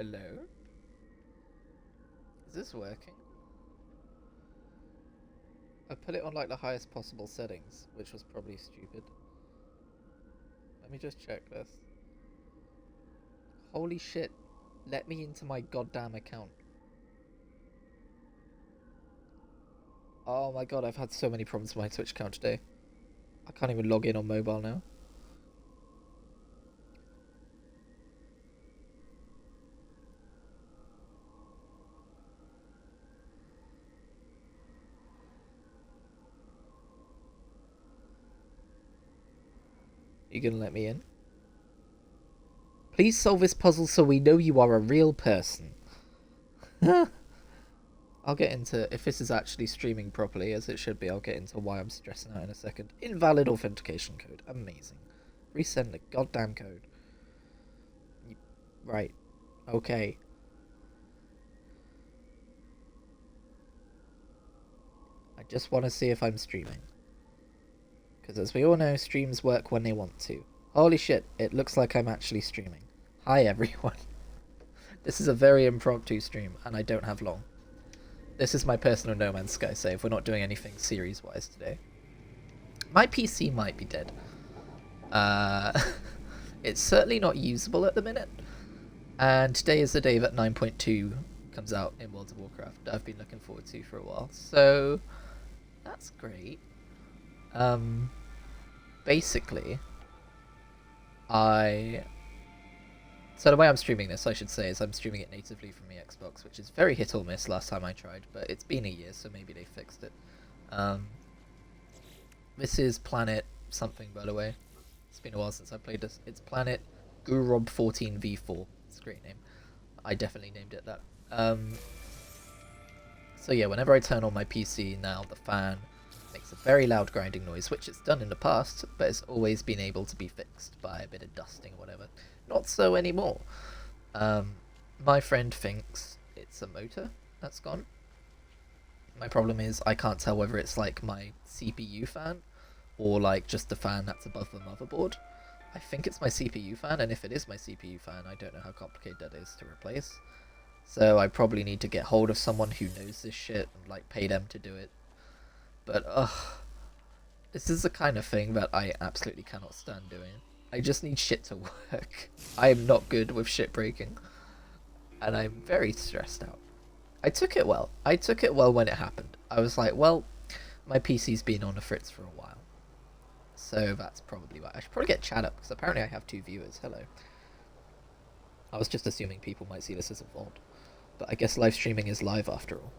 Hello? Is this working? I put it on like the highest possible settings, which was probably stupid. Let me just check this. Holy shit. Let me into my goddamn account. Oh my god, I've had so many problems with my Twitch account today. I can't even log in on mobile now. You gonna let me in? Please solve this puzzle so we know you are a real person. I'll get into, if this is actually streaming properly, as it should be, I'll get into why I'm stressing out in a second. Invalid authentication code. Amazing. Resend the goddamn code. Right. Okay. I just want to see if I'm streaming. Because as we all know, streams work when they want to. Holy shit, it looks like I'm actually streaming. Hi everyone. This is a very impromptu stream, and I don't have long. This is my personal No Man's Sky save. We're not doing anything series-wise today. My PC might be dead. It's certainly not usable at the minute. And today is the day that 9.2 comes out in World of Warcraft. I've been looking forward to for a while. So, that's great. Basically, So the way I'm streaming this, I should say, is I'm streaming it natively from the Xbox, which is very hit or miss last time I tried, but it's been a year, so maybe they fixed it. This is Planet something, by the way. It's been a while since I played this. It's Planet Gurob 14v4. It's a great name. I definitely named it that. So yeah, whenever I turn on my PC now, the fan makes a very loud grinding noise, which it's done in the past, but it's always been able to be fixed by a bit of dusting or whatever. Not so anymore. My friend thinks it's a motor that's gone. My problem is I can't tell whether it's like my CPU fan or like just the fan that's above the motherboard. I think it's my CPU fan, and if it is my CPU fan, I don't know how complicated that is to replace. So I probably need to get hold of someone who knows this shit and like pay them to do it. But this is the kind of thing that I absolutely cannot stand doing. I just need shit to work. I am not good with shit breaking. And I'm very stressed out. I took it well. I took it well when it happened. I was like, well, my PC's been on the fritz for a while. So that's probably why. I should probably get chat up, because apparently I have 2 viewers. Hello. I was just assuming people might see this as a VOD. But I guess live streaming is live after all.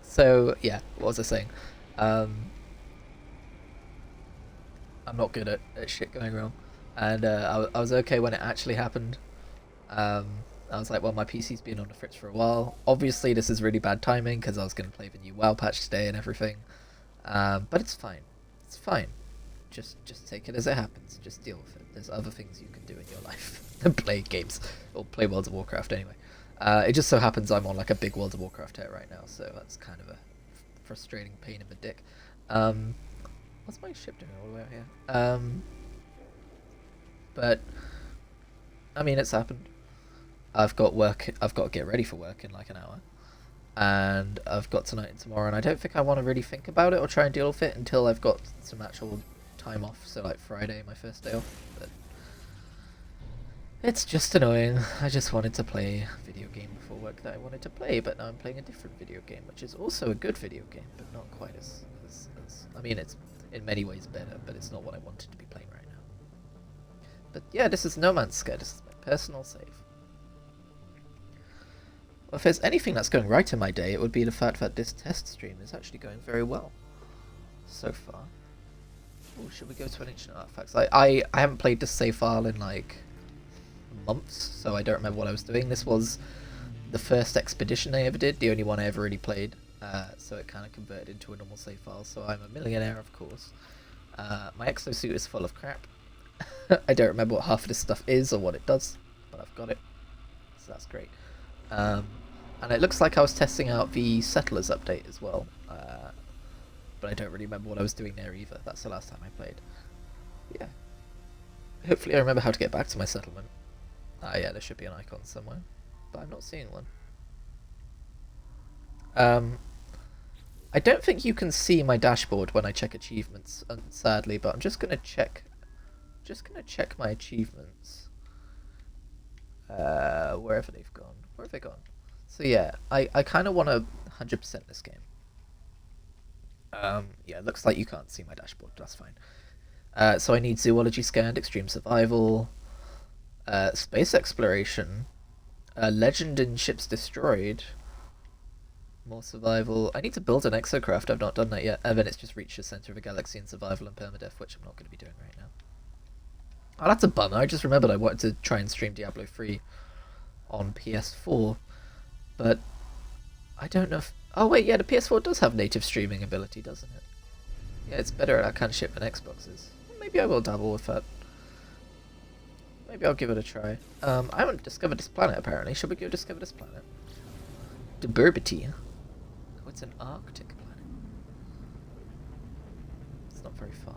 So, yeah, what was I saying? I'm not good at shit going wrong. And I was okay when it actually happened. I was like, well, my PC's been on the fritz for a while. Obviously, this is really bad timing, because I was going to play the new WoW patch today and everything. But it's fine. It's fine. Just take it as it happens. Just deal with it. There's other things you can do in your life than play games. Or play World of Warcraft anyway. It just so happens I'm on like a big World of Warcraft hit right now, so that's kind of a frustrating pain in the dick. What's my ship doing all the way out here? But I mean, it's happened. I've got to get ready for work in like an hour, and I've got tonight and tomorrow, and I don't think I want to really think about it or try and deal with it until I've got some actual time off. So like Friday, my first day off. But it's just annoying. I just wanted to play a video game before work that I wanted to play, but now I'm playing a different video game, which is also a good video game, but not quite as I mean, it's in many ways better, but it's not what I wanted to be playing right now. But yeah, this is No Man's Sky. This is my personal save. Well, if there's anything that's going right in my day, it would be the fact that this test stream is actually going very well so far. Oh, should we go to an ancient artifacts? I haven't played this save file in like months, so I don't remember what I was doing. This was the first expedition I ever did, the only one I ever really played, so it kind of converted into a normal save file, so I'm a millionaire, of course. My exosuit is full of crap. I don't remember what half of this stuff is or what it does, but I've got it, so that's great. And it looks like I was testing out the Settlers update as well, but I don't really remember what I was doing there either. That's the last time I played. Yeah. Hopefully I remember how to get back to my settlement. Ah, yeah, there should be an icon somewhere, but I'm not seeing one. I don't think you can see my dashboard when I check achievements, sadly, but I'm just gonna check. Just gonna check my achievements. Wherever they've gone. Where have they gone? So yeah, I kind of want to 100% this game. Yeah, it looks like you can't see my dashboard. That's fine. So I need zoology scanned, extreme survival, space exploration, legend in ships destroyed, more survival. I need to build an exocraft. I've not done that yet. And then it's just reach the center of a galaxy in survival and permadeath, which I'm not going to be doing right now. Oh, that's a bummer. I just remembered I wanted to try and stream Diablo 3 on PS4, but I don't know if... Oh wait, yeah, the PS4 does have native streaming ability, doesn't it? Yeah, it's better at that kind of shit than Xbox is. Maybe I will dabble with that. Maybe I'll give it a try. I haven't discovered this planet, apparently. Should we go discover this planet? Deburbity. Oh, it's an Arctic planet. It's not very far.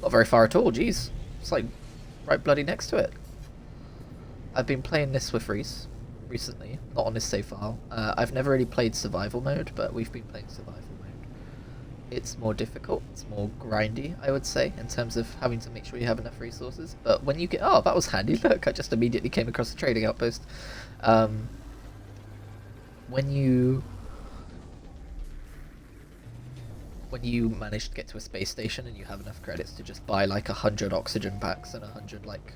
Not very far at all, jeez. It's like right bloody next to it. I've been playing this with Reese recently, not on this save file. I've never really played survival mode, but we've been playing survival mode. It's more difficult, it's more grindy, I would say, in terms of having to make sure you have enough resources. But when you get... Oh, that was handy, look, I just immediately came across a trading outpost. When you manage to get to a space station and you have enough credits to just buy like 100 oxygen packs and 100 like...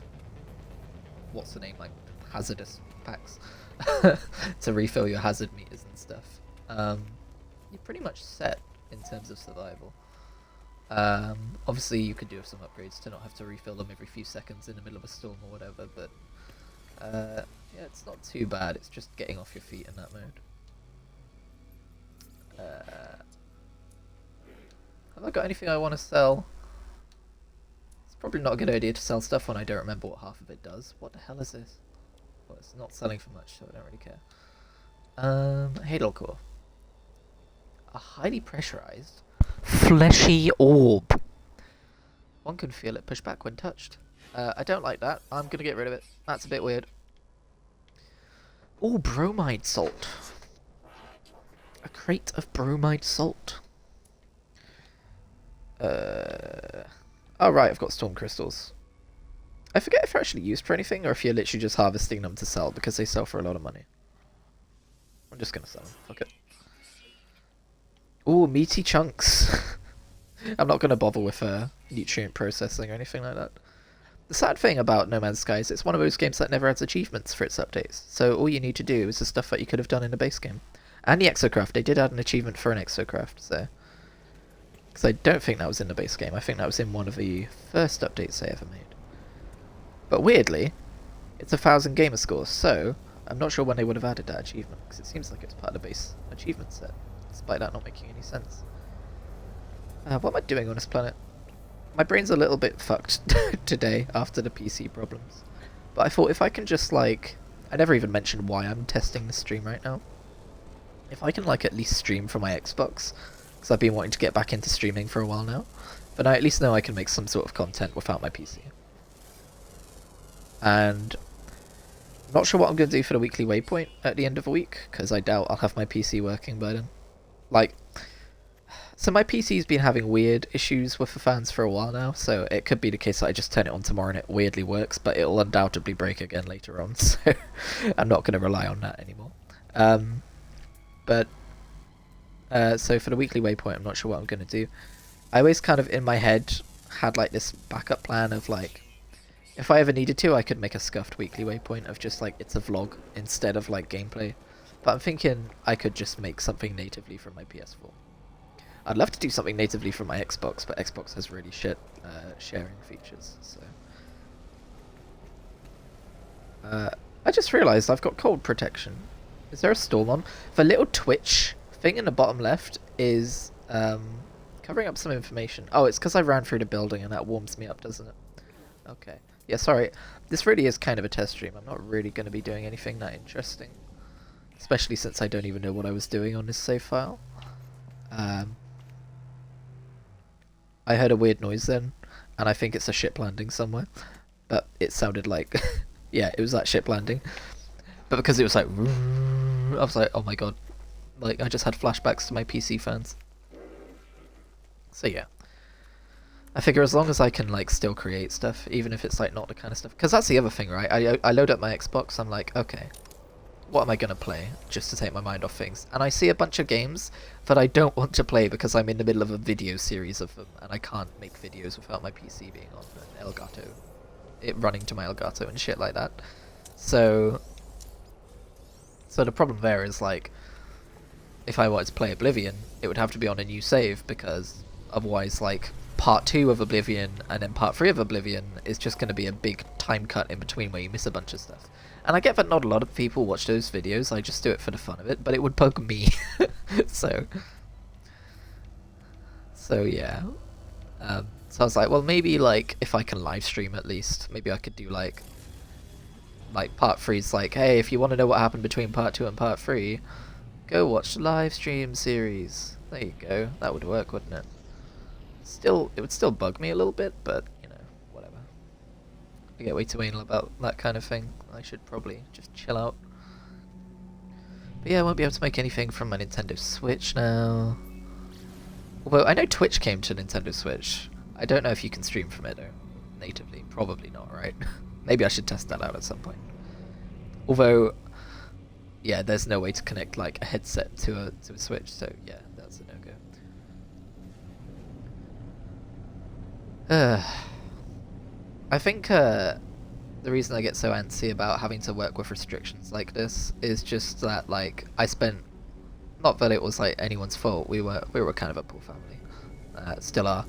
What's the name? Like hazardous packs to refill your hazard meters and stuff. You're pretty much set in terms of survival. Obviously you could do some upgrades to not have to refill them every few seconds in the middle of a storm or whatever, but yeah, it's not too bad. It's just getting off your feet in that mode. Have I got anything I want to sell? It's probably not a good idea to sell stuff when I don't remember what half of it does. What the hell is this? Well, it's not selling for much, so I don't really care. Hadal Core. A highly pressurized, fleshy orb. One can feel it push back when touched. I don't like that. I'm gonna get rid of it. That's a bit weird. Oh, bromide salt. A crate of bromide salt. Oh right, I've got storm crystals. I forget if they're actually used for anything or if you're literally just harvesting them to sell because they sell for a lot of money. I'm just gonna sell them. Fuck it. Ooh, meaty chunks. I'm not gonna bother with nutrient processing or anything like that. The sad thing about No Man's Sky is it's one of those games that never adds achievements for its updates. So all you need to do is the stuff that you could have done in the base game. And the exocraft. They did add an achievement for an exocraft, so... Because I don't think that was in the base game. I think that was in one of the first updates they ever made. But weirdly, it's 1,000 gamer scores, so I'm not sure when they would have added that achievement, because it seems like it's part of the base achievement set, despite that not making any sense. What am I doing on this planet? My brain's a little bit fucked today after the PC problems. But I thought if I can just like... I never even mentioned why I'm testing the stream right now. If I can like at least stream from my Xbox, because I've been wanting to get back into streaming for a while now, but I at least know I can make some sort of content without my PC. And I'm not sure what I'm going to do for the weekly waypoint at the end of the week, because I doubt I'll have my PC working by then. Like, so my PC's been having weird issues with the fans for a while now, so it could be the case that I just turn it on tomorrow and it weirdly works, but it'll undoubtedly break again later on, so I'm not going to rely on that anymore. So for the weekly waypoint, I'm not sure what I'm going to do. I always kind of, in my head, had like this backup plan of like, if I ever needed to, I could make a scuffed weekly waypoint of just like, it's a vlog instead of like gameplay. But I'm thinking I could just make something natively from my PS4. I'd love to do something natively from my Xbox, but Xbox has really shit sharing features, so... I just realised I've got cold protection. Is there a storm on? The little Twitch thing in the bottom left is covering up some information. Oh, it's because I ran through the building and that warms me up, doesn't it? Okay. Yeah, sorry. This really is kind of a test stream. I'm not really going to be doing anything that interesting. Especially since I don't even know what I was doing on this save file. I heard a weird noise then, and I think it's a ship landing somewhere. but it sounded like, yeah, it was that ship landing. But because it was like, I was like, oh my god, like I just had flashbacks to my PC fans. So yeah, I figure as long as I can like still create stuff, even if it's like not the kind of stuff, because that's the other thing, right? I load up my Xbox, I'm like, okay, what am I gonna play just to take my mind off things? And I see a bunch of games that I don't want to play because I'm in the middle of a video series of them, and I can't make videos without my PC being on an Elgato, it running to my Elgato and shit like that. So the problem there is like, if I wanted to play Oblivion, it would have to be on a new save, because otherwise like part 2 of Oblivion and then part 3 of Oblivion is just going to be a big time cut in between where you miss a bunch of stuff. And I get that not a lot of people watch those videos, I just do it for the fun of it, but it would bug me. so yeah. So I was like, well, maybe like if I can live stream at least, maybe I could do like part 3's like, hey, if you want to know what happened between part 2 and part 3, go watch the live stream series. There you go. That would work, wouldn't it? It would still bug me a little bit, but you know, whatever. I get way too anal about that kind of thing. I should probably just chill out. But yeah, I won't be able to make anything from my Nintendo Switch now. Although I know Twitch came to Nintendo Switch. I don't know if you can stream from it though, natively. Probably not, right? Maybe I should test that out at some point. Although, yeah, there's no way to connect like a headset to a Switch, so yeah, that's a no-go. I think the reason I get so antsy about having to work with restrictions like this is just that like I spent, not that it was like anyone's fault, we were kind of a poor family, still are,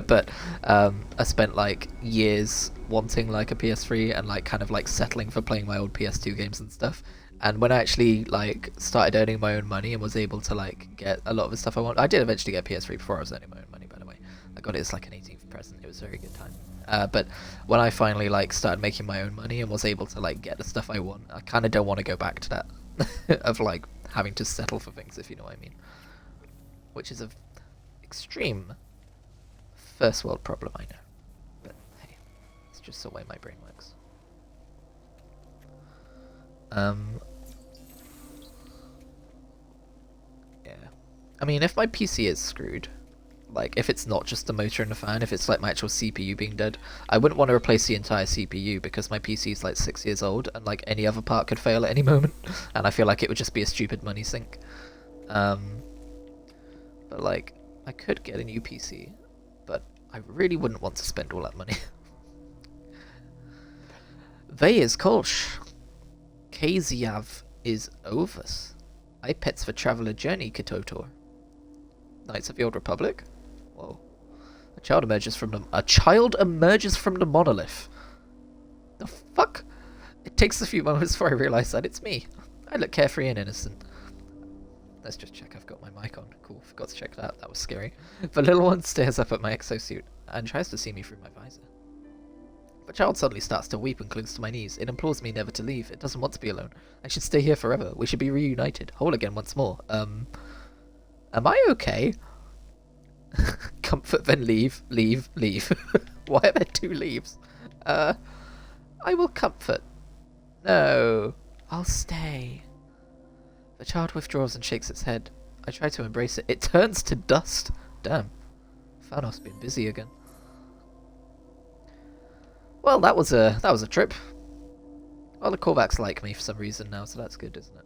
but I spent like years wanting like a PS3 and like kind of like settling for playing my old PS2 games and stuff. And when I actually like started earning my own money and was able to like get a lot of the stuff I want, I did eventually get PS3 before I was earning my own money, by the way. I got it as like an 18th present. It was a very good time. But when I finally like started making my own money and was able to like get the stuff I want, I kind of don't want to go back to that of like having to settle for things, if you know what I mean. Which is a extreme first world problem, I know. But hey, it's just the way my brain works. Yeah. I mean, if my PC is screwed, like if it's not just the motor and the fan, if it's like my actual CPU being dead, I wouldn't want to replace the entire CPU because my PC is like 6 years old and like any other part could fail at any moment, and I feel like it would just be a stupid money sink. But like I could get a new PC, but I really wouldn't want to spend all that money. They is Kolsch. Kaziav is overs. I pets for traveler journey Kitotor. Knights of the Old Republic? Whoa. A child emerges from the monolith. The fuck? It takes a few moments before I realise that it's me. I look carefree and innocent. Let's just check I've got my mic on. Cool, forgot to check that. That was scary. The little one stares up at my exosuit and tries to see me through my visor. The child suddenly starts to weep and clings to my knees. It implores me never to leave. It doesn't want to be alone. I should stay here forever. We should be reunited. Whole again once more. Am I okay? Comfort, then leave. Why are there 2 leaves? I will comfort. No. I'll stay. The child withdraws and shakes its head. I try to embrace it. It turns to dust. Damn. Thanos been busy again. Well, that was a trip. Well, the Korvax like me for some reason now, so that's good, isn't it?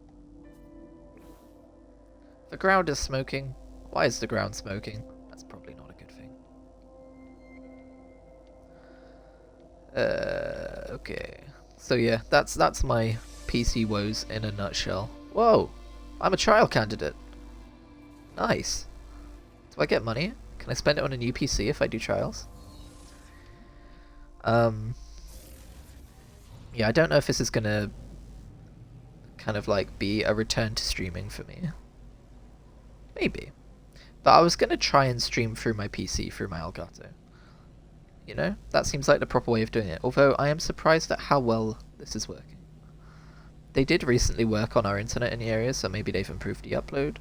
The ground is smoking. Why is the ground smoking? That's probably not a good thing. Okay. So yeah, that's my PC woes in a nutshell. Whoa! I'm a trial candidate. Nice. Do I get money? Can I spend it on a new PC if I do trials? Yeah, I don't know if this is gonna kind of like be a return to streaming for me. Maybe. But I was gonna try and stream through my PC through my Elgato. You know? That seems like the proper way of doing it. Although I am surprised at how well this is working. They did recently work on our internet in the area, so maybe they've improved the upload.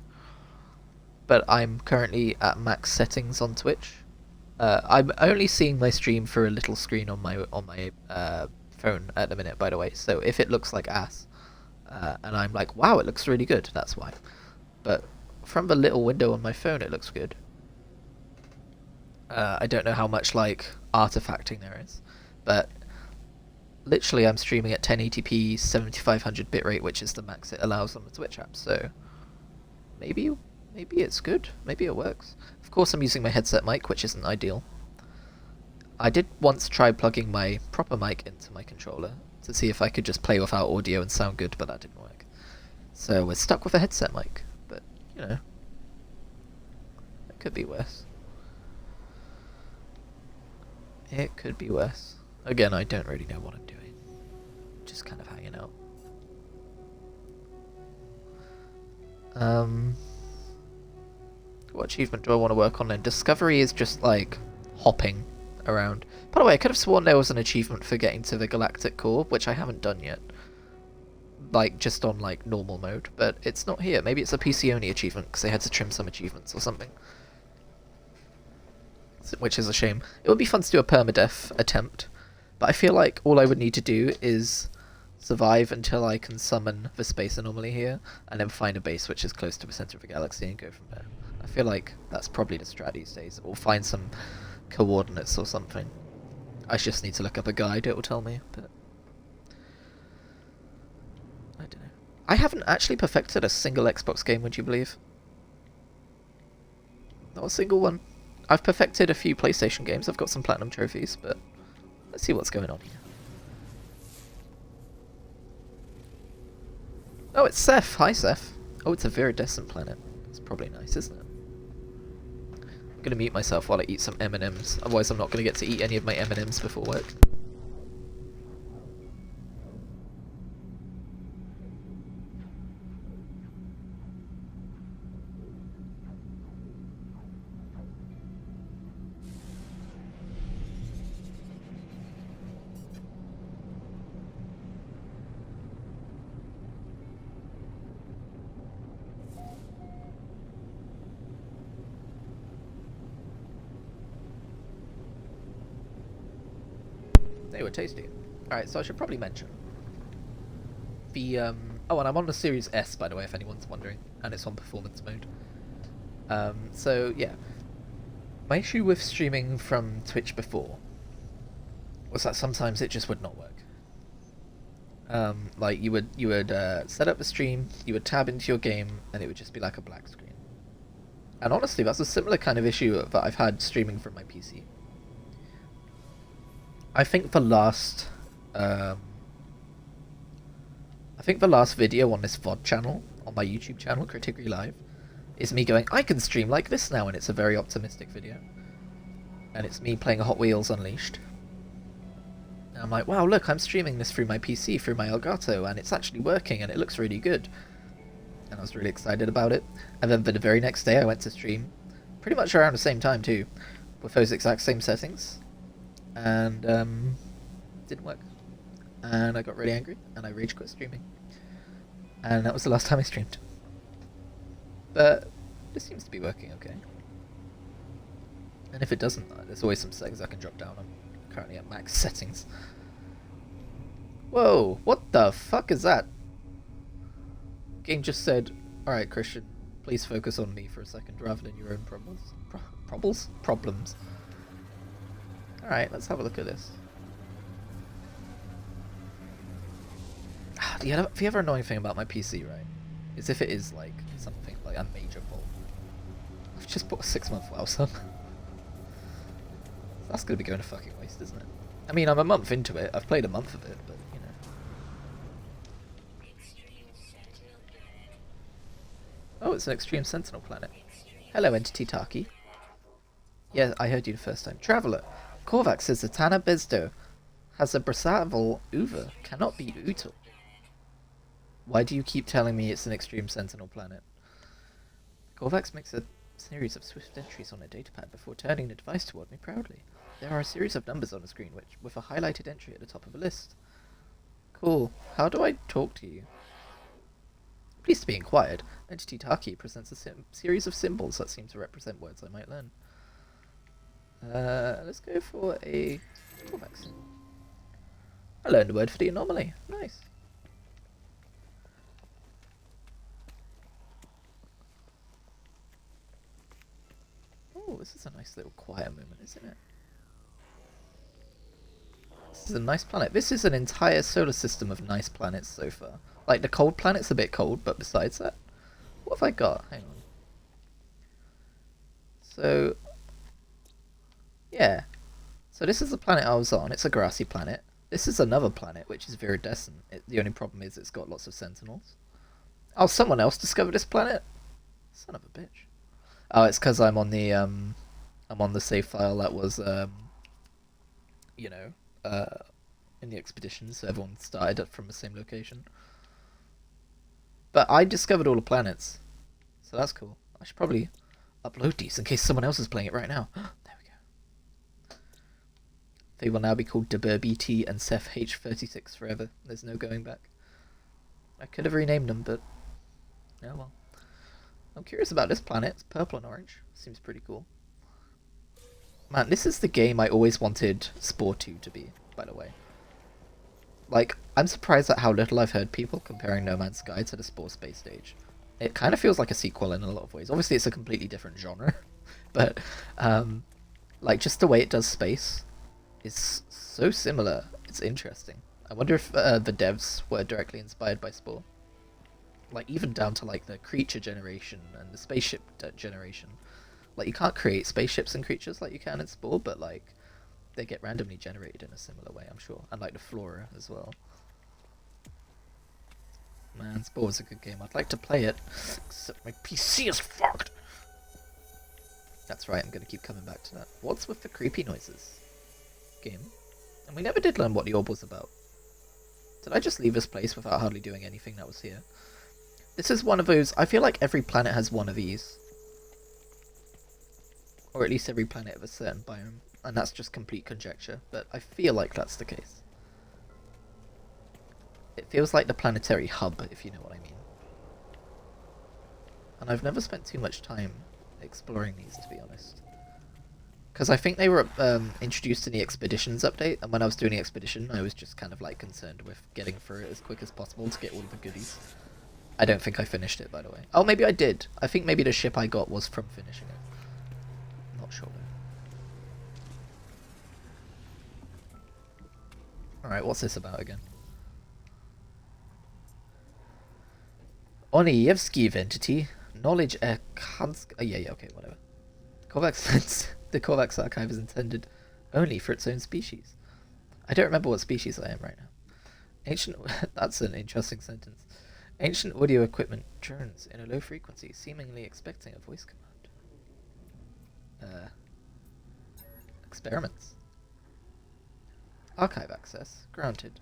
But I'm currently at max settings on Twitch. I'm only seeing my stream through a little screen on my phone at the minute, by the way. So if it looks like ass, and I'm like, wow, it looks really good, that's why. But from the little window on my phone, it looks good. I don't know how much like artifacting there is, but literally I'm streaming at 1080p 7500 bitrate, which is the max it allows on the Twitch app. So maybe it's good. Maybe it works. Of course, I'm using my headset mic, which isn't ideal. I did once try plugging my proper mic into my controller to see if I could just play without audio and sound good, but that didn't work. So we're stuck with a headset mic, but you know, it could be worse. It could be worse. Again, I don't really know what I'm doing. Just kind of hanging out. What achievement do I want to work on then? Discovery is just like hopping around. By the way, I could have sworn there was an achievement for getting to the Galactic Core, which I haven't done yet. Like, just on like normal mode, but it's not here. Maybe it's a PC only achievement because they had to trim some achievements or something. Which is a shame. It would be fun to do a permadeath attempt, but I feel like all I would need to do is survive until I can summon the space anomaly here, and then find a base which is close to the center of the galaxy and go from there. I feel like that's probably the strat these days, or find some coordinates or something. I just need to look up a guide, it will tell me, but I don't know. I haven't actually perfected a single Xbox game, would you believe? Not a single one. I've perfected a few PlayStation games, I've got some platinum trophies, but let's see what's going on here. Oh, it's Seth. Hi, Seth. Oh, it's a viridescent planet. It's probably nice, isn't it? I'm going to mute myself while I eat some M&Ms, otherwise I'm not going to get to eat any of my M&Ms before work. They were tasty. Alright, so I should probably mention the, oh, and I'm on the Series S, by the way, if anyone's wondering, and it's on performance mode. So, yeah. My issue with streaming from Twitch before was that sometimes it just would not work. Like, you would set up the stream, you would tab into your game, and it would just be like a black screen. And honestly, that's a similar kind of issue that I've had streaming from my PC. I think the last video on this VOD channel, on my YouTube channel, Critically Live, is me going, I can stream like this now, and it's a very optimistic video. And it's me playing Hot Wheels Unleashed. And I'm like, wow, look, I'm streaming this through my PC, through my Elgato, and it's actually working, and it looks really good. And I was really excited about it. And then for the very next day, I went to stream, pretty much around the same time too, with those exact same settings. And didn't work, and I got really angry, and I rage quit streaming, and that was the last time I streamed. But this seems to be working okay, and if it doesn't, there's always some settings I can drop down. I'm currently at max settings. Whoa, what the fuck is that? Game just said, alright Christian, please focus on me for a second rather than your own problems. Problems? Alright, let's have a look at this. The other annoying thing about my PC, right, is if it is like something like a major fault. I've just bought a 6-month WoW sub. That's gonna be going to fucking waste, isn't it? I mean, I'm a month into it, I've played a month of it, but you know. Oh, it's an Extreme Sentinel planet. Hello, Entity Taki. Yeah, I heard you the first time. Traveller. Korvax says Zatanna Bezdo has a Brasaval Uva, cannot be Uto. Why do you keep telling me it's an Extreme Sentinel planet? Korvax makes a series of swift entries on a datapad before turning the device toward me proudly. There are a series of numbers on the screen with a highlighted entry at the top of a list. Cool. How do I talk to you? Pleased to be inquired. Entity Taki presents a series of symbols that seem to represent words I might learn. Let's go for a Corvax. I learned a word for the anomaly. Nice. Oh, this is a nice little quiet moment, isn't it? This is a nice planet. This is an entire solar system of nice planets so far. Like, the cold planet's a bit cold, but besides that... What have I got? Hang on. So... Yeah. So this is the planet I was on. It's a grassy planet. This is another planet, which is Viridescent. The only problem is it's got lots of sentinels. Oh, someone else discovered this planet? Son of a bitch. Oh, it's because I'm on the save file that was, you know, in the expedition, so everyone started from the same location. But I discovered all the planets, so that's cool. I should probably upload these in case someone else is playing it right now. There we go. They will now be called DeBurBT and Seth H36 forever. There's no going back. I could have renamed them, but oh well. I'm curious about this planet. It's purple and orange. Seems pretty cool. Man, this is the game I always wanted Spore 2 to be, by the way. Like, I'm surprised at how little I've heard people comparing No Man's Sky to the Spore Space Stage. It kind of feels like a sequel in a lot of ways. Obviously, it's a completely different genre, but, like, just the way it does space is so similar. It's interesting. I wonder if the devs were directly inspired by Spore. Like, even down to, like, the creature generation and the spaceship generation. Like, you can't create spaceships and creatures like you can in Spore, but, like, they get randomly generated in a similar way, I'm sure. And, like, the flora as well. Man, Spore is a good game. I'd like to play it, except my PC is fucked! That's right, I'm going to keep coming back to that. What's with the creepy noises? Game. And we never did learn what the orb was about. Did I just leave this place without hardly doing anything that was here? This is one of those... I feel like every planet has one of these. Or at least every planet of a certain biome. And that's just complete conjecture, but I feel like that's the case. It feels like the planetary hub, if you know what I mean. And I've never spent too much time exploring these, to be honest. Because I think they were introduced in the Expeditions update, and when I was doing the Expedition, I was just kind of like concerned with getting through it as quick as possible to get all of the goodies. I don't think I finished it, by the way. Oh, maybe I did. I think maybe the ship I got was from finishing it. Not sure, though. Alright, what's this about again? Oniyevsky identity. Knowledge Kansk... Oh, yeah, okay, whatever. The Korvax archive is intended only for its own species. I don't remember what species I am right now. Ancient... That's an interesting sentence. Ancient audio equipment drones in a low frequency, seemingly expecting a voice command. Experiments. Archive access granted.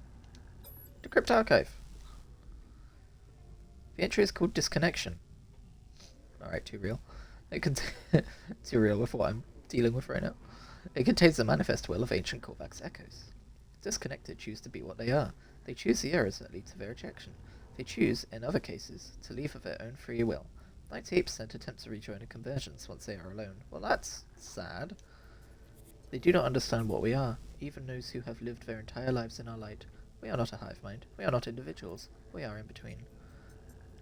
Decrypt archive. The entry is called disconnection. Alright, too real. Too real with what I'm dealing with right now. It contains the manifest will of ancient Korvax echoes. Disconnected choose to be what they are. They choose the errors that lead to their rejection. They choose, in other cases, to leave of their own free will. 98% attempt to rejoin a convergence once they are alone. Well, that's sad. They do not understand what we are, even those who have lived their entire lives in our light. We are not a hive mind. We are not individuals. We are in between.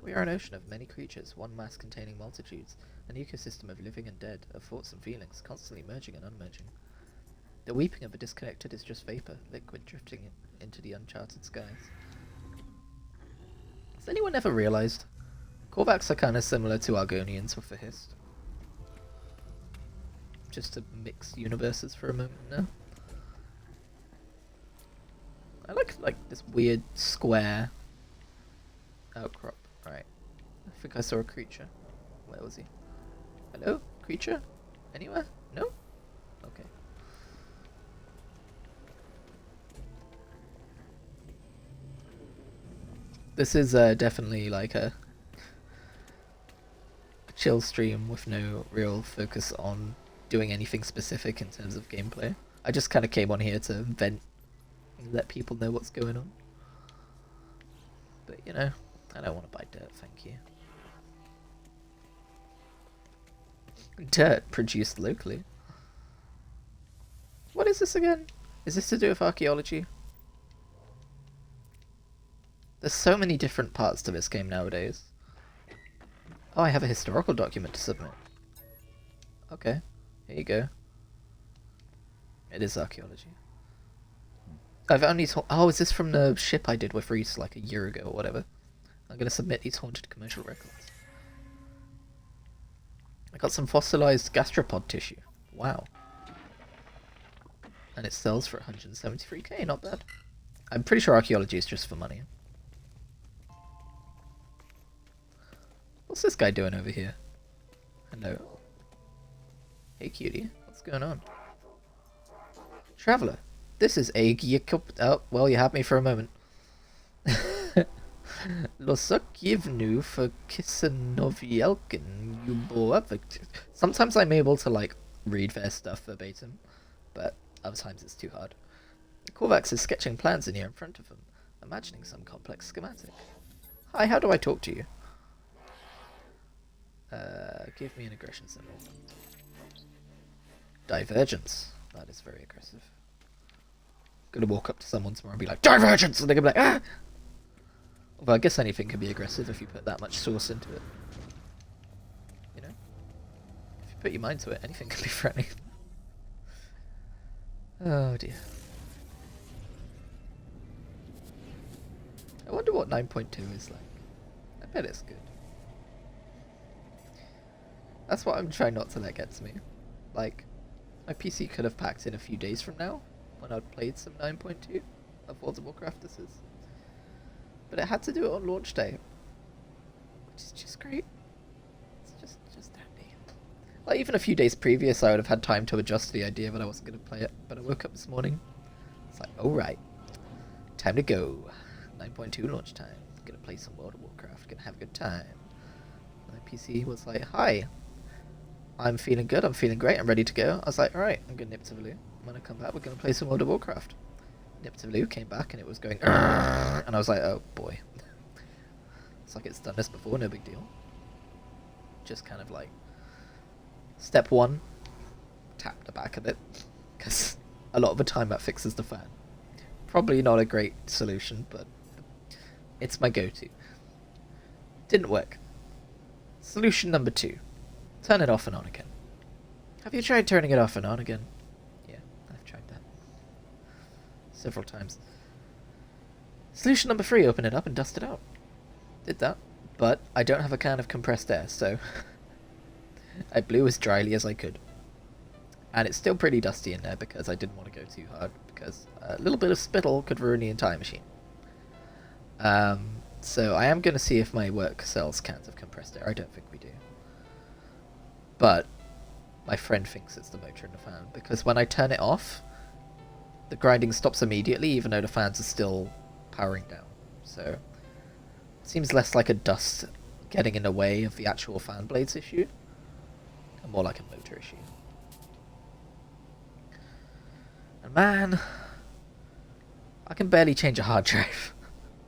We are an ocean of many creatures, one mass containing multitudes, an ecosystem of living and dead, of thoughts and feelings, constantly merging and unmerging. The weeping of the disconnected is just vapor, liquid drifting into the uncharted skies. Has anyone ever realised? Korvax are kind of similar to Argonians with the Hist. Just to mix universes for a moment now. I like this weird square outcrop. Right. I think I saw a creature. Where was he? Hello? Creature? Anywhere? No? Okay. This is definitely like a chill stream with no real focus on doing anything specific in terms of gameplay. I just kind of came on here to vent and let people know what's going on. But, you know, I don't want to buy dirt, thank you. Dirt produced locally. this again? Is this to do with archaeology? There's so many different parts to this game nowadays. Oh, I have a historical document to submit. Okay, here you go. It is archaeology. I've only oh, is this from the ship I did with Reese like a year ago or whatever? I'm gonna submit these haunted commercial records. I got some fossilized gastropod tissue. Wow. And it sells for 173k, not bad. I'm pretty sure archaeology is just for money. What's this guy doing over here? Hello. Hey cutie, what's going on? Traveller, this is a oh, well, you had me for a moment. Losokivnu for Kisanovielkin Yuboavik. Sometimes I'm able to like read their stuff verbatim, but other times it's too hard. Korvax is sketching plans in here in front of him, imagining some complex schematic. Hi, how do I talk to you? Give me an aggression symbol. Divergence. That is very aggressive. Gonna walk up to someone tomorrow and be like, Divergence! And they're gonna be like, ah! Well, I guess anything can be aggressive if you put that much sauce into it. You know? If you put your mind to it, anything can be threatening. Oh dear. I wonder what 9.2 is like. I bet it's good. That's what I'm trying not to let get to me. Like, my PC could have packed in a few days from now, when I'd played some 9.2 of World of Warcraft this is. But it had to do it on launch day. Which is just great. It's just handy. Like, even a few days previous I would have had time to adjust to the idea that I wasn't going to play it. But I woke up this morning. It's like, alright. Time to go. 9.2 launch time. Gonna play some World of Warcraft. Gonna have a good time. And my PC was like, hi. I'm feeling good, I'm feeling great, I'm ready to go. I was like, alright, I'm gonna nip to the loo. I'm gonna come back, we're gonna play some World of Warcraft. Nip to the loo, came back, and it was going, and I was like, oh boy. It's like it's done this before, no big deal. Just kind of like, step one, tap the back of it, because a lot of the time that fixes the fan. Probably not a great solution, but it's my go-to. Didn't work. Solution number 2. Turn it off and on again. Have you tried turning it off and on again? Yeah, I've tried that. Several times. Solution number 3, open it up and dust it out. Did that, but I don't have a can of compressed air, so I blew as dryly as I could. And it's still pretty dusty in there because I didn't want to go too hard, because a little bit of spittle could ruin the entire machine. So I am going to see if my work sells cans of compressed air. I don't think we do. But my friend thinks it's the motor in the fan, because when I turn it off, the grinding stops immediately, even though the fans are still powering down. So it seems less like a dust getting in the way of the actual fan blades issue, and more like a motor issue. And man, I can barely change a hard drive.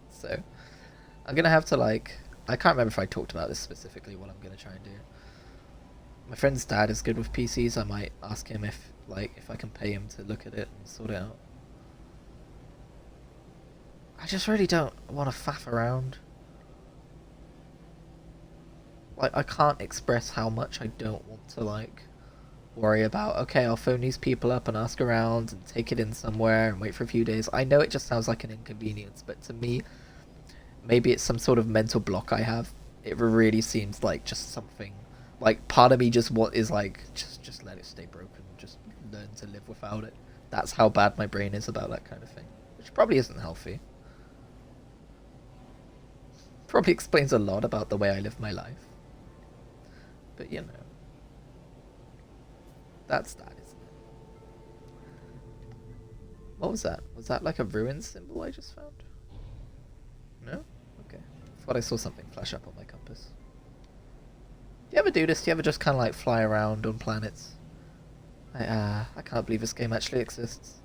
So I'm gonna have to, like, I can't remember if I talked about this specifically, what I'm gonna try and do. My friend's dad is good with PCs. I might ask him if I can pay him to look at it and sort it out. I just really don't want to faff around. Like, I can't express how much I don't want to, like, worry about, okay, I'll phone these people up and ask around and take it in somewhere and wait for a few days. I know it just sounds like an inconvenience, but to me, maybe it's some sort of mental block I have. It really seems like just something, like, part of me just is like, just let it stay broken, just learn to live without it. That's how bad my brain is about that kind of thing, which probably isn't healthy. Probably explains a lot about the way I live my life. But, you know, that's that, isn't it? What was that? Was that like a ruin symbol I just found? No? Okay. I thought I saw something flash up on my compass. Do you ever do this? Do you ever just kind of like fly around on planets? I can't believe this game actually exists.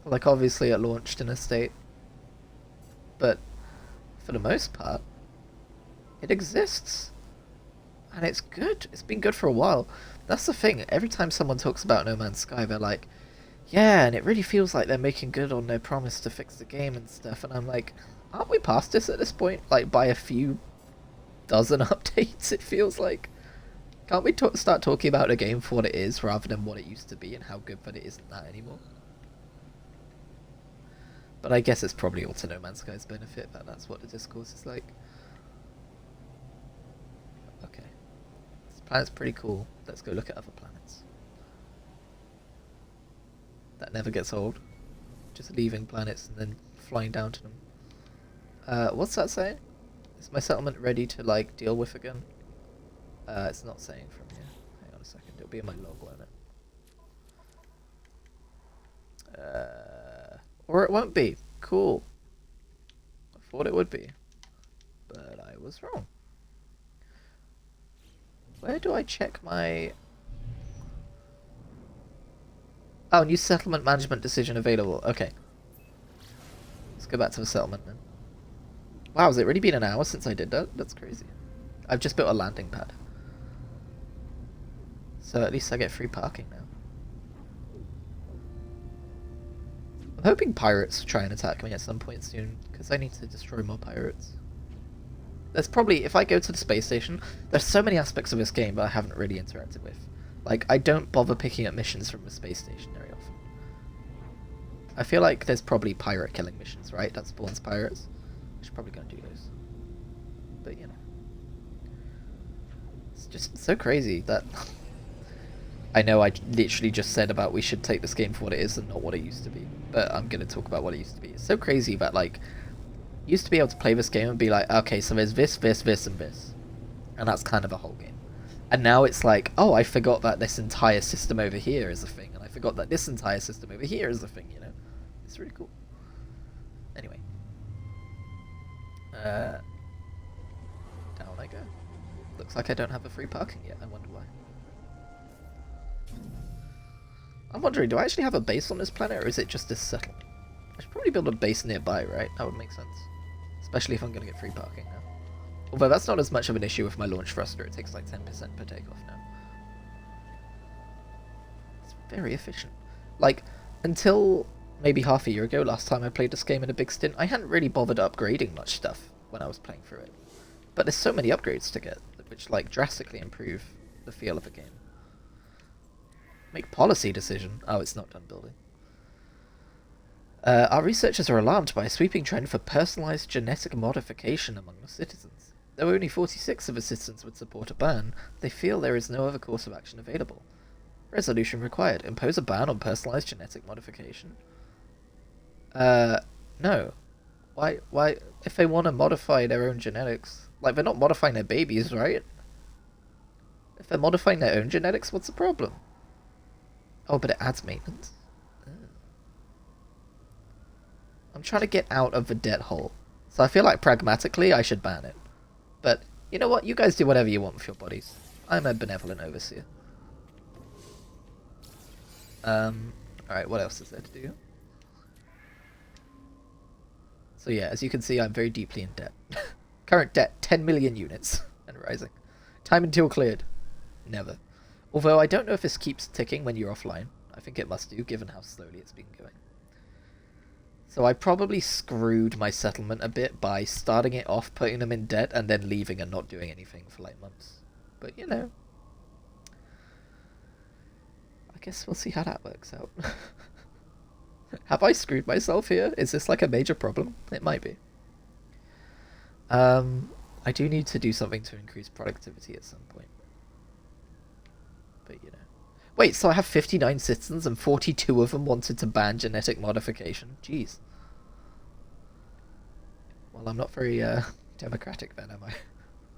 Like, obviously it launched in a state, but for the most part, it exists. And it's good. It's been good for a while. That's the thing. Every time someone talks about No Man's Sky, they're like, Yeah, and it really feels like they're making good on their promise to fix the game and stuff. And I'm like, aren't we past this at this point? Like by a few dozen updates, it feels like. Can't we start talking about a game for what it is rather than what it used to be and how good that it isn't that anymore? But I guess it's probably all to No Man's Sky's benefit that that's what the discourse is like. Okay. This planet's pretty cool. Let's go look at other planets. That never gets old. Just leaving planets and then flying down to them. What's that saying? Is my settlement ready to, like, deal with again? It's not saying from here. Hang on a second. It'll be in my log, won't it? Or it won't be. Cool. I thought it would be. But I was wrong. Where do I check my... Oh, new settlement management decision available. Okay. Let's go back to the settlement then. Wow, has it really been an hour since I did that? That's crazy. I've just built a landing pad. So at least I get free parking now. I'm hoping pirates try and attack me at some point soon, because I need to destroy more pirates. There's probably, if I go to the space station, there's so many aspects of this game that I haven't really interacted with. Like, I don't bother picking up missions from the space station very often. I feel like there's probably pirate killing missions, right? That spawns pirates. I should probably go and do those. But, you know. It's just so crazy that... I know I literally just said about we should take this game for what it is and not what it used to be. But I'm going to talk about what it used to be. It's so crazy that, like, you used to be able to play this game and be like, okay, so there's this, this, this, and this. And that's kind of a whole game. And now it's like, oh, I forgot that this entire system over here is a thing. And I forgot that this entire system over here is a thing, you know? It's really cool. Anyway. Down I go. Looks like I don't have a free parking yet. I wonder why. I'm wondering, do I actually have a base on this planet, or is it just this settlement? I should probably build a base nearby, right? That would make sense. Especially if I'm going to get free parking now. Although that's not as much of an issue with my launch thruster. It takes like 10% per takeoff now. It's very efficient. Like, until maybe half a year ago, last time I played this game in a big stint, I hadn't really bothered upgrading much stuff when I was playing through it. But there's so many upgrades to get, which like drastically improve the feel of the game. Make policy decision. Oh, it's not done building. Our researchers are alarmed by a sweeping trend for personalized genetic modification among the citizens. Though only 46 of the citizens would support a ban, they feel there is no other course of action available. Resolution required. Impose a ban on personalized genetic modification. No. Why, if they want to modify their own genetics, like, they're not modifying their babies, right? If they're modifying their own genetics, what's the problem? Oh, but it adds maintenance. Oh. I'm trying to get out of the debt hole. So I feel like pragmatically I should ban it. But you know what? You guys do whatever you want with your bodies. I'm a benevolent overseer. Alright, what else is there to do? So yeah, as you can see, I'm very deeply in debt. Current debt, 10 million units. And rising. Time until cleared. Never. Although I don't know if this keeps ticking when you're offline. I think it must do, given how slowly it's been going. So I probably screwed my settlement a bit by starting it off, putting them in debt, and then leaving and not doing anything for like months. But you know. I guess we'll see how that works out. Have I screwed myself here? Is this like a major problem? It might be. I do need to do something to increase productivity at some point. But you know. Wait, so I have 59 citizens and 42 of them wanted to ban genetic modification? Jeez. Well, I'm not very democratic then, am I?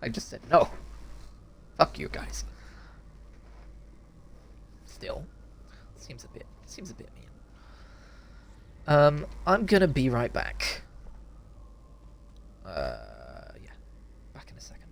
I just said no. Fuck you guys. Still, seems a bit mean. I'm gonna be right back. Yeah, back in a second.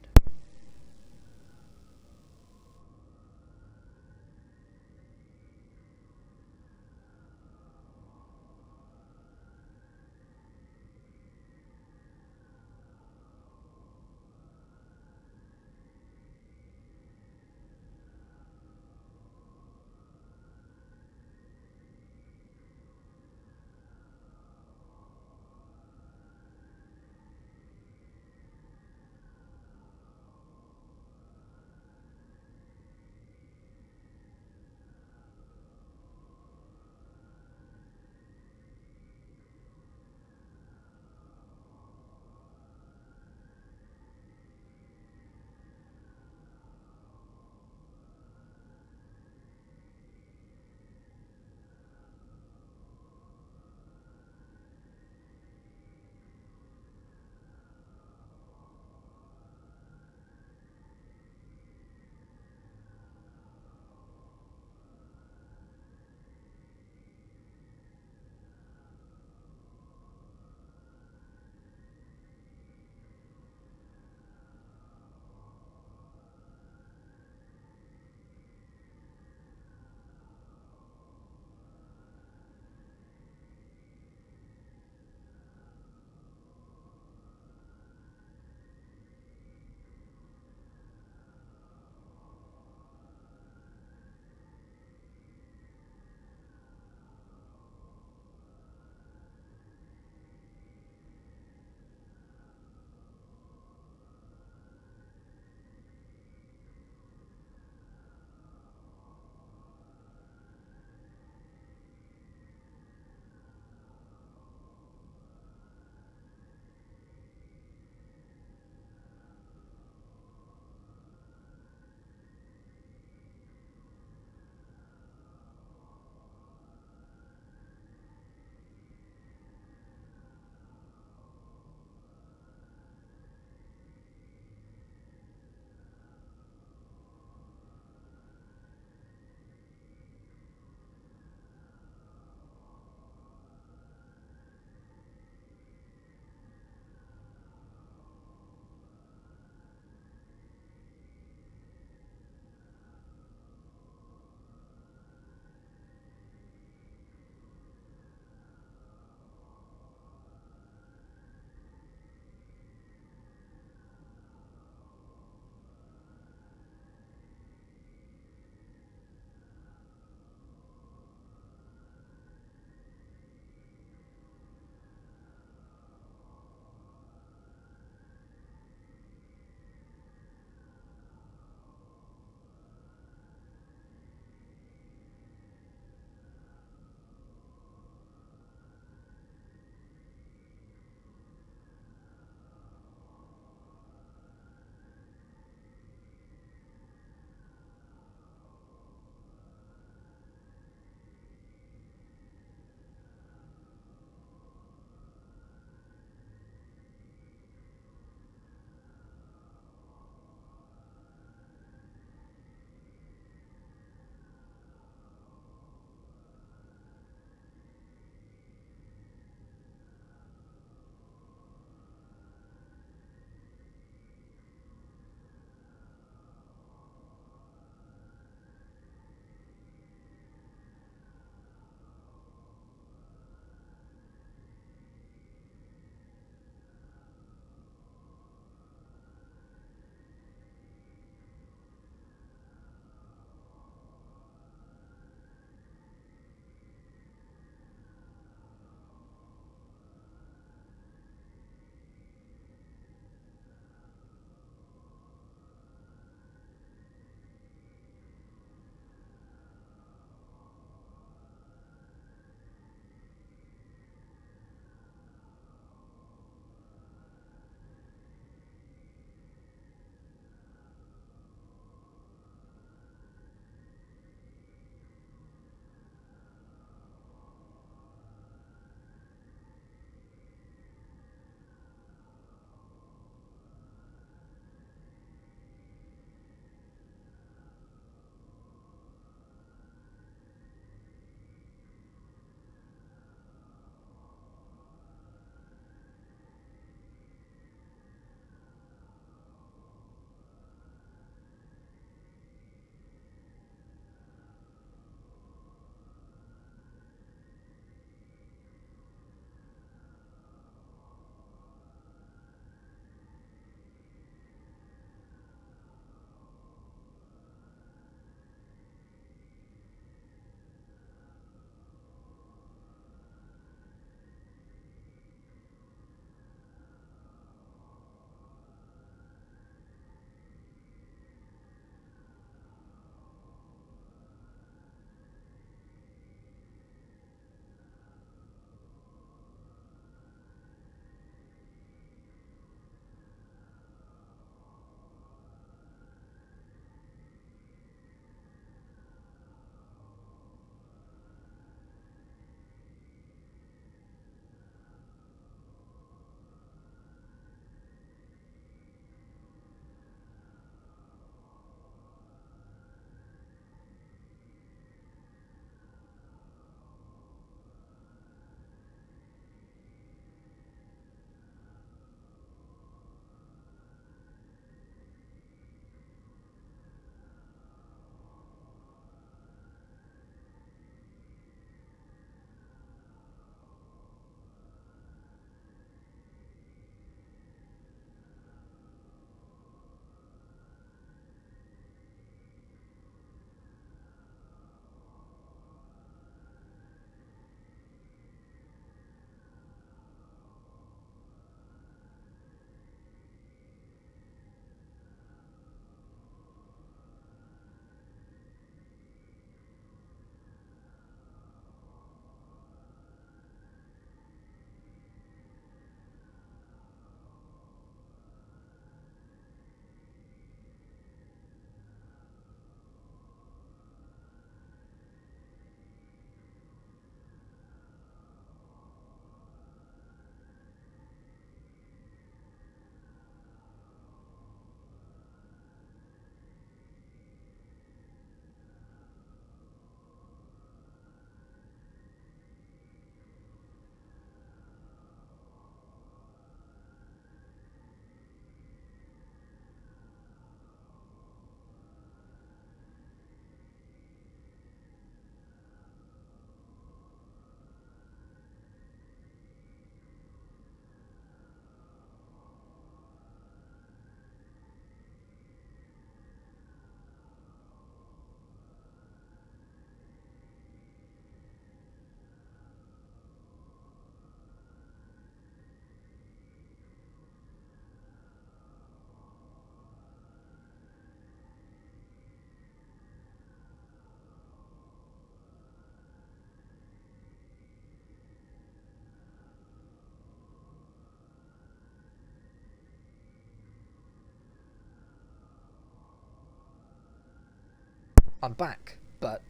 I'm back, but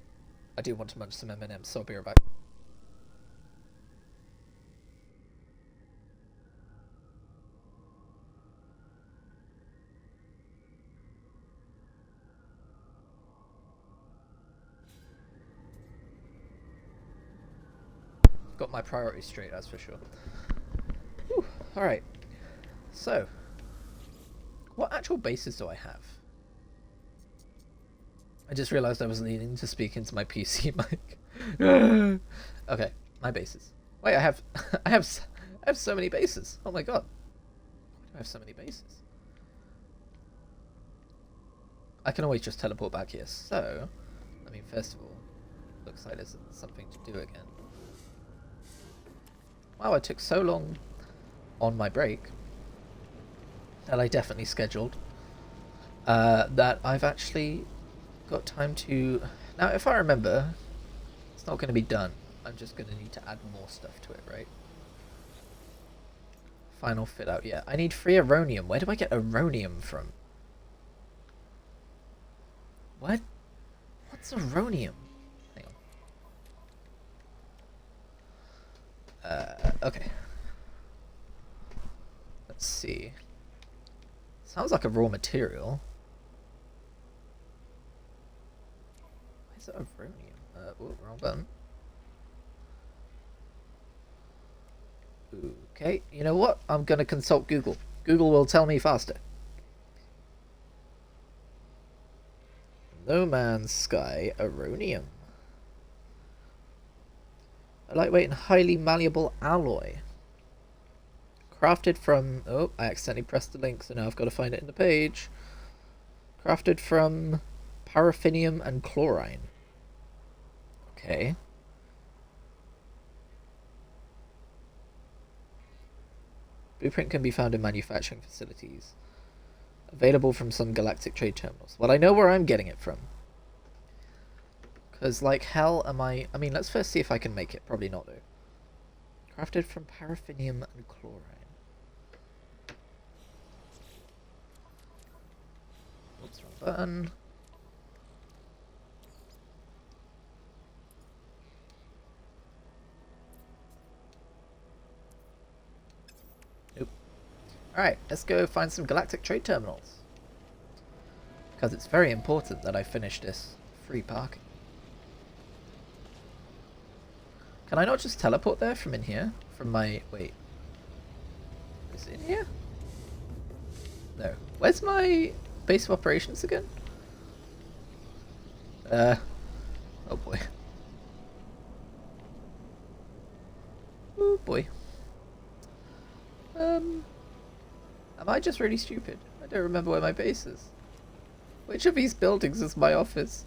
I do want to munch some M&Ms, so I'll be right back. Got my priorities straight, that's for sure. Alright, so, what actual bases do I have? I just realised I was needing to speak into my PC mic. Okay, my bases. Wait, I have, I have so many bases. Oh my god, why do I have so many bases? I can always just teleport back here. So, I mean, first of all, looks like there's something to do again. Wow, I took so long on my break that I definitely scheduled that I've actually got time to... Now, if I remember, it's not going to be done. I'm just going to need to add more stuff to it, right? Final fit out, yeah. I need 3 Aronium. Where do I get Aronium from? What? What's Aronium? Hang on. Okay. Let's see. Sounds like a raw material. Why is it Aronium? Oh, wrong button. Okay, you know what? I'm gonna consult Google. Google will tell me faster. No Man's Sky Aronium. A lightweight and highly malleable alloy. Crafted from... Oh, I accidentally pressed the link, so now I've got to find it in the page. Crafted from paraffinium and chlorine. Okay. Blueprint can be found in manufacturing facilities. Available from some galactic trade terminals. Well, I know where I'm getting it from. Because, like, hell am I... I mean, let's first see if I can make it. Probably not, though. Crafted from paraffinium and chlorine. Oops, wrong button. Nope. Alright, let's go find some galactic trade terminals. Because it's very important that I finish this free parking. Can I not just teleport there from in here? From my... Wait. Is it in here? No. Where's my base of operations again? Oh boy. Oh boy. Am I just really stupid? I don't remember where my base is. Which of these buildings is my office?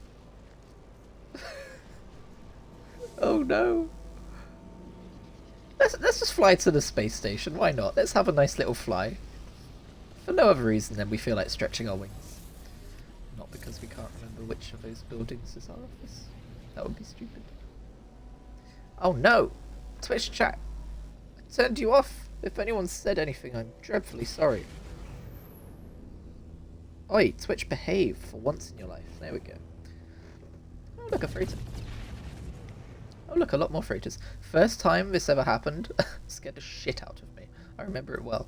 Oh no. Let's just fly to the space station. Why not? Let's have a nice little fly. For no other reason than we feel like stretching our wings. Not because we can't remember which of those buildings is our office. That would be stupid. Oh no! Twitch chat. I turned you off. If anyone said anything, I'm dreadfully sorry. Oi, Twitch, behave for once in your life. There we go. Oh, look, a freighter. Oh, look, a lot more freighters. First time this ever happened, scared the shit out of me. I remember it well.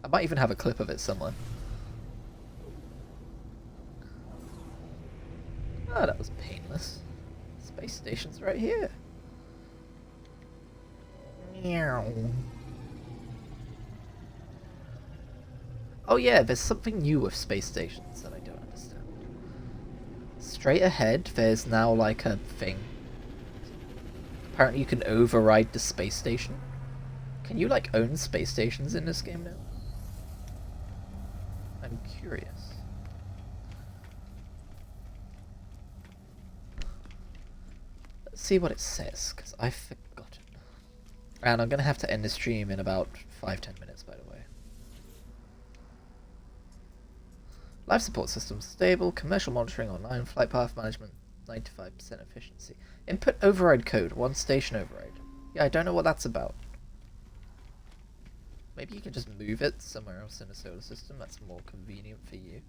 I might even have a clip of it somewhere. Ah, that was painless. Space station's right here. Meow. Oh yeah, there's something new with space stations that I don't understand. Straight ahead, there's now like a thing. Apparently you can override the space station. Can you like own space stations in this game now? I'm curious. Let's see what it says, because I've forgotten. And I'm going to have to end the stream in about 5-10 minutes, by the way. Life support system stable, commercial monitoring online, flight path management 95% efficiency. Input override code, 1 station override. Yeah, I don't know what that's about. Maybe you can just move it somewhere else in the solar system, that's more convenient for you.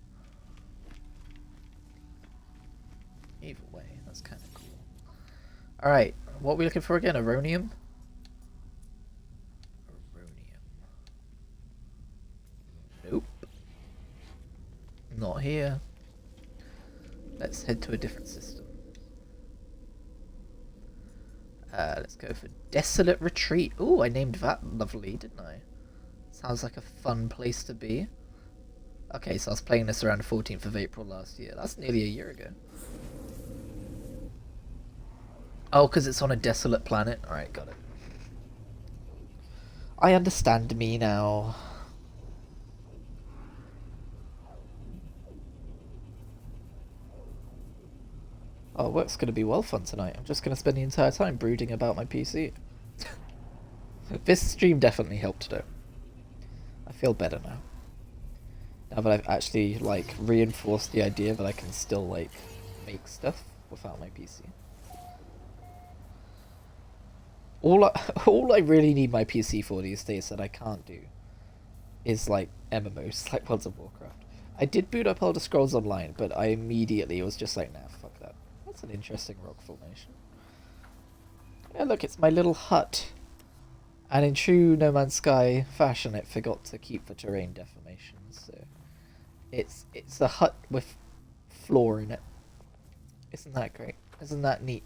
Either way, that's kind of cool. Alright, what are we looking for again? Aronium? Aronium. Nope. Not here. Let's head to a different system. Let's go for Desolate Retreat. Ooh, I named that lovely, didn't I? Sounds like a fun place to be. Okay, so I was playing this around the 14th of April last year. That's nearly a year ago. Oh, because it's on a desolate planet? Alright, got it. I understand me now. Oh, work's going to be well fun tonight. I'm just going to spend the entire time brooding about my PC. This stream definitely helped though. I feel better now. Now that I've actually, like, reinforced the idea that I can still, like, make stuff without my PC. All I really need my PC for these days that I can't do is, like, MMOs, like World of Warcraft. I did boot up Elder Scrolls Online, but I immediately was just like, nah, fuck that. That's an interesting rock formation. Yeah, look, it's my little hut. And in true No Man's Sky fashion, it forgot to keep the terrain deformation, so... It's a hut with floor in it. Isn't that great? Isn't that neat?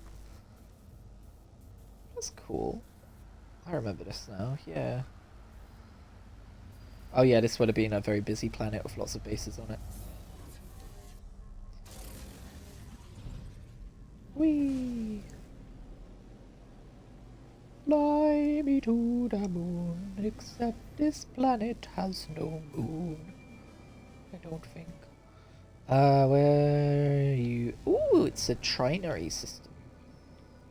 That's cool. I remember this now, yeah. Oh yeah, this would have been a very busy planet with lots of bases on it. Whee! Fly me to the moon, except this planet has no moon. I don't think. Where are you? Ooh, it's a trinary system.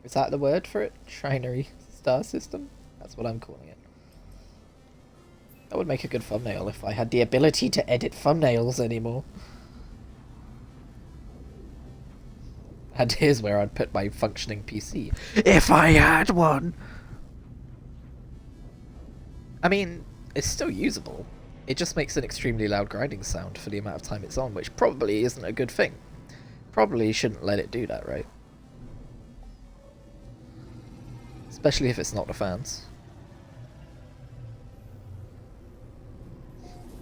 Is that the word for it? Trinary star system? That's what I'm calling it. That would make a good thumbnail if I had the ability to edit thumbnails anymore. And here's where I'd put my functioning PC. If I had one! I mean, it's still usable. It just makes an extremely loud grinding sound for the amount of time it's on, which probably isn't a good thing. Probably shouldn't let it do that, right? Especially if it's not the fans.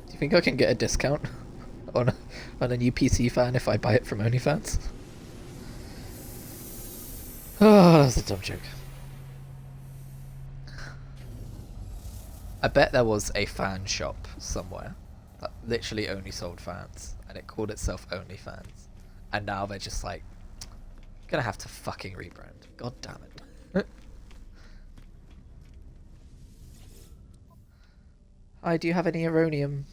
Do you think I can get a discount on a new PC fan if I buy it from OnlyFans? Oh, that's a dumb joke. I bet there was a fan shop somewhere that literally only sold fans, and it called itself OnlyFans. And now they're just like, gonna have to fucking rebrand. God damn it. Hi, do you have any Aronium?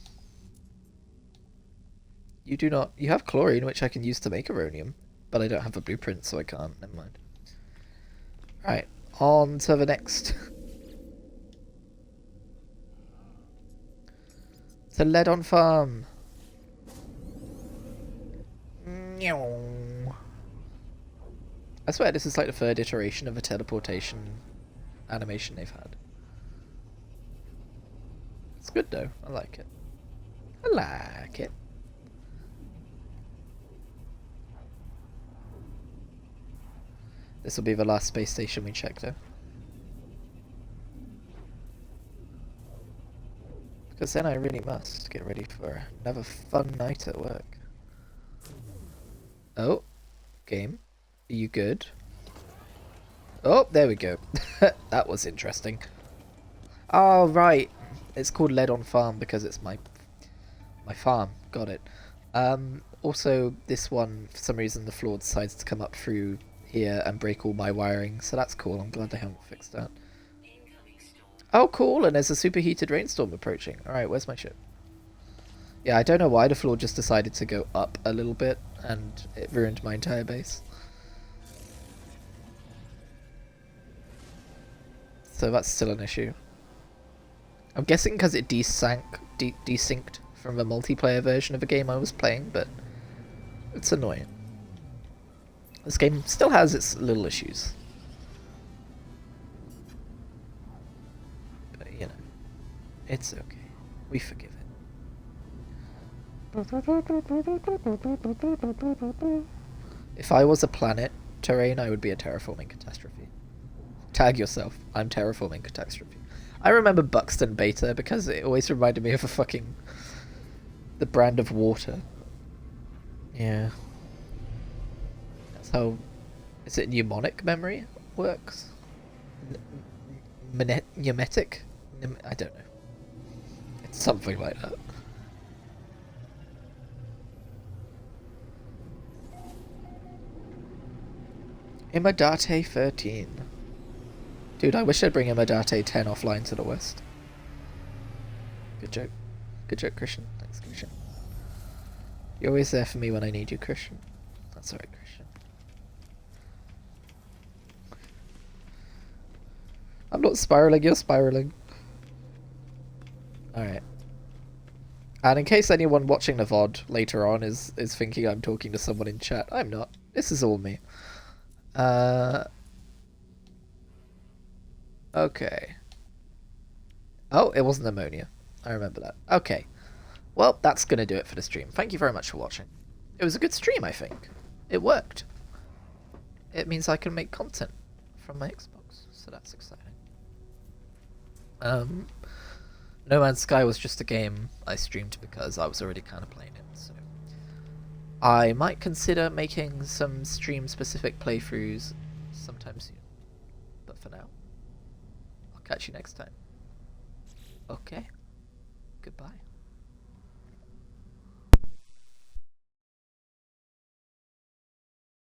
You do not. You have chlorine, which I can use to make Aronium, but I don't have a blueprint, so I can't. Never mind. Right, on to the next. To Ledon Farm. I swear this is like the third iteration of a teleportation animation they've had. It's good though. I like it. I like it. This will be the last space station we check though. Because then I really must get ready for another fun night at work. Oh, game. Are you good? Oh, there we go. That was interesting. Oh, right. It's called Ledon Farm because it's my farm. Got it. Also, this one, for some reason, the floor decides to come up through here and break all my wiring, so that's cool. I'm glad they haven't fixed that. Oh, cool, and there's a superheated rainstorm approaching. Alright, where's my ship? Yeah, I don't know why the floor just decided to go up a little bit, and it ruined my entire base. So that's still an issue. I'm guessing because it desynced from the multiplayer version of a game I was playing, but it's annoying. This game still has its little issues. But, you know, it's okay. We forgive it. If I was a planet terrain, I would be a terraforming catastrophe. Tag yourself. I'm terraforming catastrophe. I remember Buxton Beta because it always reminded me of a fucking... the brand of water. Yeah. That's how... Is it mnemonic memory works? Mnemetic? I don't know. It's something like that. Imadate 13. Dude, I wish I'd bring Imadate 10 offline to the west. Good joke. Good joke, Christian. Thanks, Christian. You're always there for me when I need you, Christian. That's alright, Christian. I'm not spiraling, you're spiraling. Alright. And in case anyone watching the VOD later on is thinking I'm talking to someone in chat, I'm not. This is all me. Okay. Oh, it wasn't ammonia. I remember that. Okay. Well, that's going to do it for the stream. Thank you very much for watching. It was a good stream, I think. It worked. It means I can make content from my Xbox, so that's exciting. No Man's Sky was just a game I streamed because I was already kind of playing it, so... I might consider making some stream-specific playthroughs sometime soon. But for now, I'll catch you next time. Okay. Goodbye.